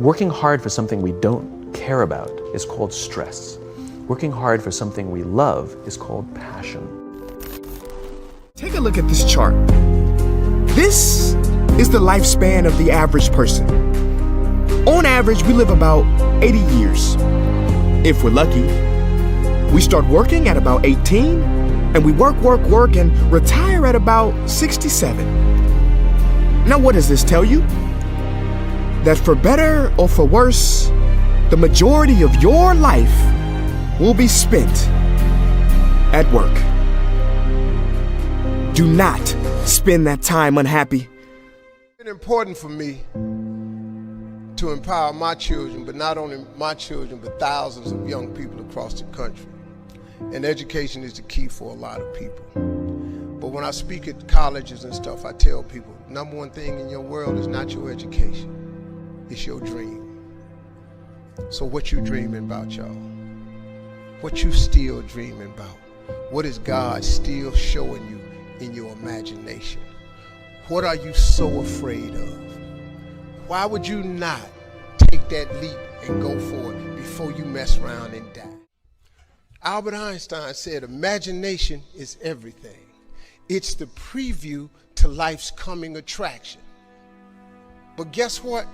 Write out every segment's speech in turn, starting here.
Working hard for something we don't care about is called stress. Working hard for something we love is called passion. Take a look at this chart. This is the lifespan of the average person. On average, we live about 80 years. If we're lucky, we start working at about 18, and we work, and retire at about 67. Now, what does this tell you? That for better or for worse, the majority of your life will be spent at work. Do not spend that time unhappy. It's important for me to empower my children, but not only my children, but thousands of young people across the country. And education is the key for a lot of people. But when I speak at colleges and stuff, I tell people, number one thing in your world is not your education, it's your dream. So what you dreaming about, y'all? What you still dreaming about? What is God still showing you in your imagination? What are you so afraid of? Why would you not take that leap and go for it before you mess around and die? Albert Einstein said, imagination is everything. It's the preview to life's coming attraction. But guess what?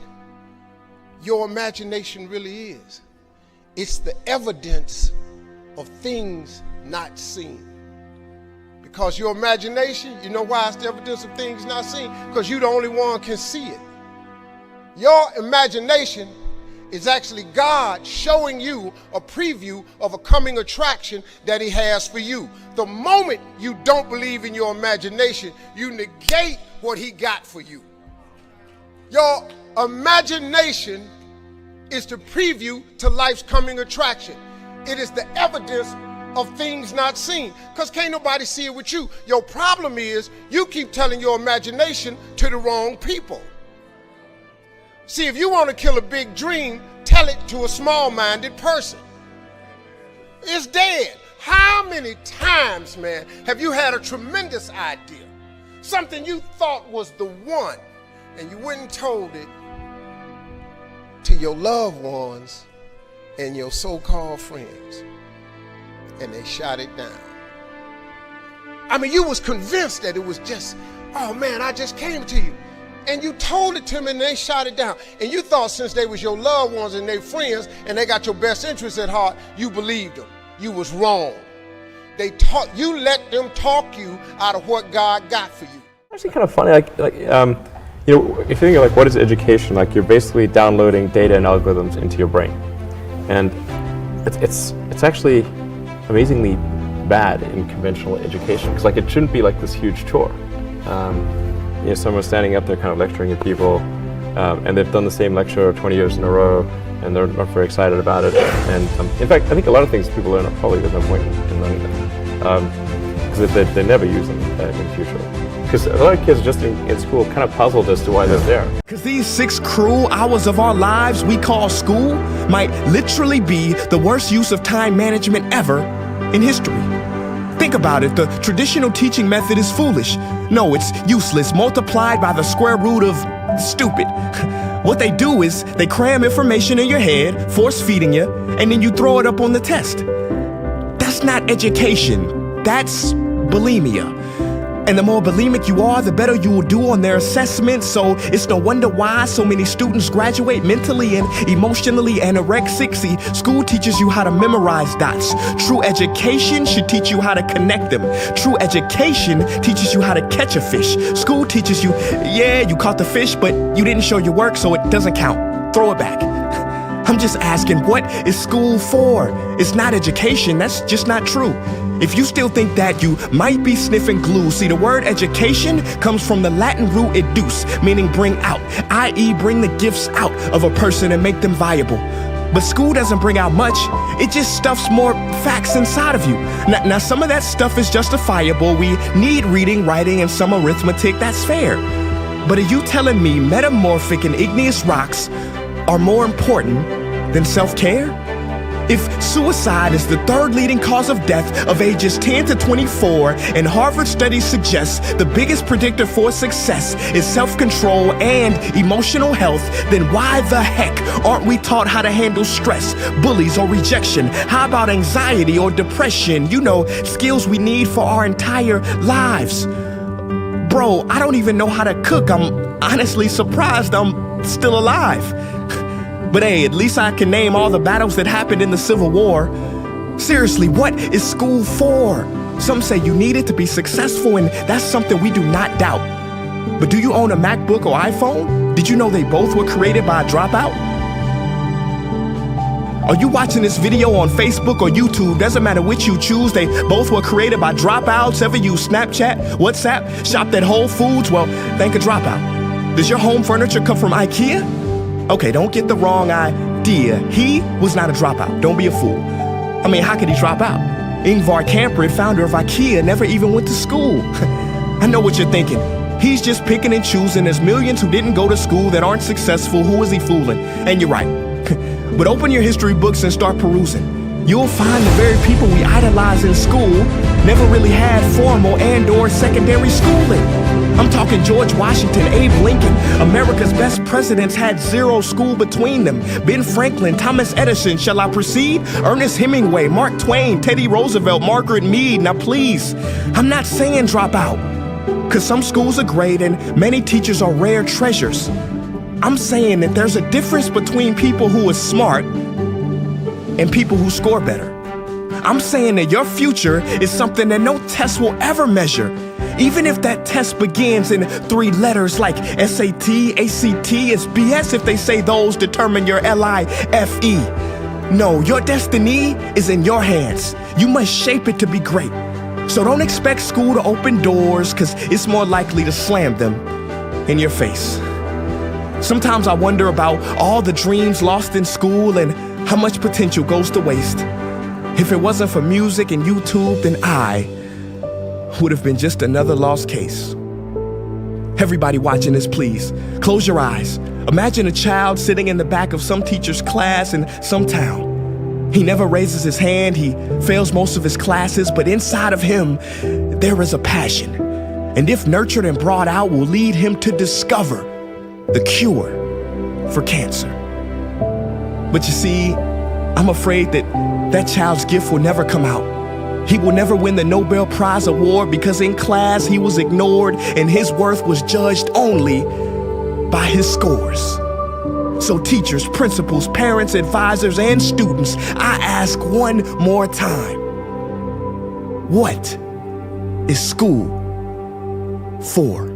Your imagination really is. It's the evidence of things not seen. Because your imagination, you know why it's the evidence of things not seen? Because you're the only one can see it. Your imagination is actually God showing you a preview of a coming attraction that he has for you. The moment you don't believe in your imagination, you negate what he got for you. Your imagination is the preview to life's coming attraction. It is the evidence of things not seen, because can't nobody see it with you. Your problem is you keep telling your imagination to the wrong people. See, if you want to kill a big dream, tell it to a small-minded person. It's dead. How many times, man, have you had a tremendous idea, something you thought was the one, and you went and told it to your loved ones and your so-called friends, and they shot it down? I mean, you was convinced that it was just, oh man, I just came to you. And you told it to them and they shot it down. And you thought since they was your loved ones and they friends and they got your best interests at heart, you believed them. You was wrong. You let them talk you out of what God got for you. Actually kind of funny, if you think of like what is education, like you're basically downloading data and algorithms into your brain. And it's actually amazingly bad in conventional education, because like it shouldn't be like this huge chore. Someone's standing up there kind of lecturing at people, and they've done the same lecture 20 years in a row, and they're not very excited about it. And in fact, I think a lot of things people learn probably there's no point in learning them, because they never use them in the future. Because a lot of kids just in school kind of puzzled as to why they're there. Because these 6 cruel hours of our lives we call school might literally be the worst use of time management ever in history. Think about it, the traditional teaching method is foolish. No, it's useless, multiplied by the square root of stupid. What they do is they cram information in your head, force feeding you, and then you throw it up on the test. That's not education, that's bulimia. And the more bulimic you are, the better you will do on their assessments. So it's no wonder why so many students graduate mentally and emotionally anorexic. See, school teaches you how to memorize dots. True education should teach you how to connect them. True education teaches you how to catch a fish. School teaches you, yeah, you caught the fish, but you didn't show your work, so it doesn't count. Throw it back. I'm just asking, what is school for? It's not education, that's just not true. If you still think that, you might be sniffing glue. See, the word education comes from the Latin root educe, meaning bring out, i.e. bring the gifts out of a person and make them viable. But school doesn't bring out much, it just stuffs more facts inside of you. Now some of that stuff is justifiable. We need reading, writing, and some arithmetic, that's fair. But are you telling me metamorphic and igneous rocks are more important than self-care? If suicide is the third leading cause of death of ages 10 to 24, and Harvard studies suggest the biggest predictor for success is self-control and emotional health, then why the heck aren't we taught how to handle stress, bullies, or rejection? How about anxiety or depression? You know, skills we need for our entire lives. Bro, I don't even know how to cook. I'm honestly surprised I'm still alive. But hey, at least I can name all the battles that happened in the Civil War. Seriously, what is school for? Some say you need it to be successful, and that's something we do not doubt. But do you own a MacBook or iPhone? Did you know they both were created by a dropout? Are you watching this video on Facebook or YouTube? Doesn't matter which you choose, they both were created by dropouts. Ever use Snapchat, WhatsApp, shopped at Whole Foods? Well, thank a dropout. Does your home furniture come from IKEA? Okay, don't get the wrong idea. He was not a dropout. Don't be a fool. I mean, how could he drop out? Ingvar Kamprad, founder of IKEA, never even went to school. I know what you're thinking. He's just picking and choosing. There's millions who didn't go to school that aren't successful. Who is he fooling? And you're right. But open your history books and start perusing. You'll find the very people we idolize in school never really had formal and/or secondary schooling. I'm talking George Washington, Abe Lincoln. America's best presidents had zero school between them. Ben Franklin, Thomas Edison, shall I proceed? Ernest Hemingway, Mark Twain, Teddy Roosevelt, Margaret Mead. Now please, I'm not saying drop out, because some schools are great and many teachers are rare treasures. I'm saying that there's a difference between people who are smart and people who score better. I'm saying that your future is something that no test will ever measure. Even if that test begins in 3 letters like SAT, ACT, it's BS if they say those determine your LIFE. No, your destiny is in your hands. You must shape it to be great. So don't expect school to open doors, because it's more likely to slam them in your face. Sometimes I wonder about all the dreams lost in school and how much potential goes to waste. If it wasn't for music and YouTube, then I would have been just another lost case. Everybody watching this, please, close your eyes. Imagine a child sitting in the back of some teacher's class in some town. He never raises his hand, he fails most of his classes, but inside of him, there is a passion. And if nurtured and brought out, will lead him to discover the cure for cancer. But you see, I'm afraid that child's gift will never come out. He will never win the Nobel Prize award because in class he was ignored and his worth was judged only by his scores. So teachers, principals, parents, advisors, and students, I ask one more time, what is school for?